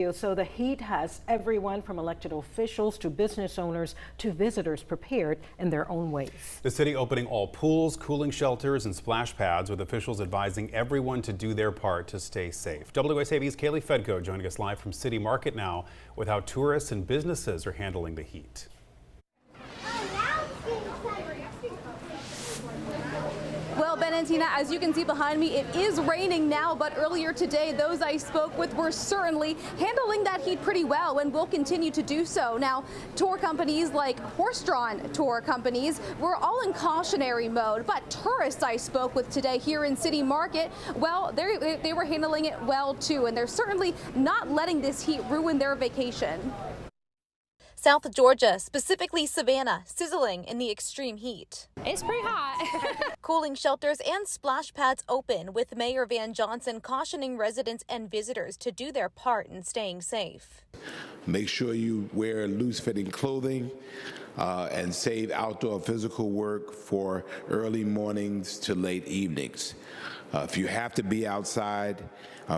So the heat has everyone from elected officials to business owners to visitors prepared in their own ways. The city opening all pools, cooling shelters, and splash pads, with officials advising everyone to do their part to stay safe. WSAV's Kaylee Fedko joining us live from City Market now with how tourists and businesses are handling the heat. Well, Ben and Tina, as you can see behind me, it is raining now, but earlier today, those I spoke with were certainly handling that heat pretty well and will continue to do so. Now, tour companies like horse-drawn tour companies were all in cautionary mode, but tourists I spoke with today here in City Market, well, they were handling it well too, and they're certainly not letting this heat ruin their vacation. South Georgia, specifically Savannah, sizzling in the extreme heat. It's pretty hot. Cooling shelters and splash pads open, with Mayor Van Johnson cautioning residents and visitors to do their part in staying safe. Make sure you wear loose-fitting clothing and save outdoor physical work for early mornings to late evenings. If you have to be outside,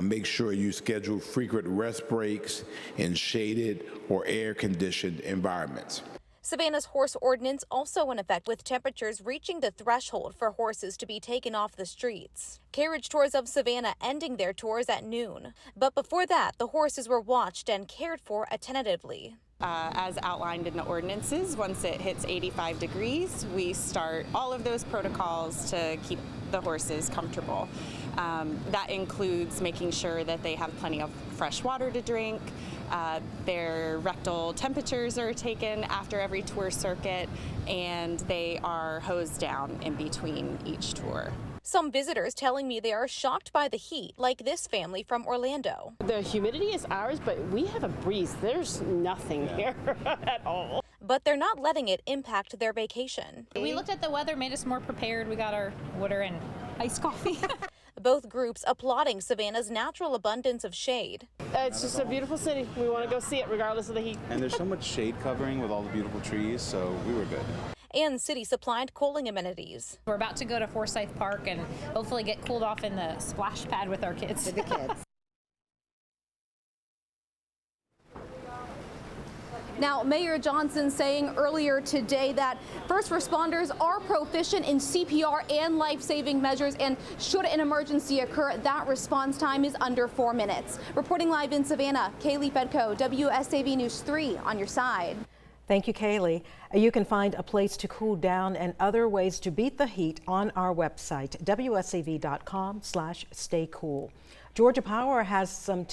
make sure you schedule frequent rest breaks in shaded or air-conditioned environments. Savannah's horse ordinance also in effect, with temperatures reaching the threshold for horses to be taken off the streets. Carriage tours of Savannah ending their tours at noon. But before that, the horses were watched and cared for attentively. As outlined in the ordinances, once it hits 85 degrees, we start all of those protocols to keep the horses comfortable. That includes making sure that they have plenty of fresh water to drink, their rectal temperatures are taken after every tour circuit, and they are hosed down in between each tour. Some visitors telling me they are shocked by the heat, like this family from Orlando. The humidity is ours, but we have a breeze. There's nothing here at all. But they're not letting it impact their vacation. We looked at the weather, made us more prepared. We got our water and iced coffee. Both groups applauding Savannah's natural abundance of shade. It's just a beautiful city. We want to go see it regardless of the heat. And there's so much shade covering with all the beautiful trees, so we were good. And city supplied cooling amenities. We're about to go to Forsyth Park and hopefully get cooled off in the splash pad with our kids. With the kids. Now, Mayor Johnson saying earlier today that first responders are proficient in CPR and life-saving measures, and should an emergency occur, that response time is under 4 minutes. Reporting live in Savannah, Kaylee Fedko, WSAV News 3 on your side. Thank you, Kaylee. You can find a place to cool down and other ways to beat the heat on our website, WSAV.com/staycool. Georgia Power has some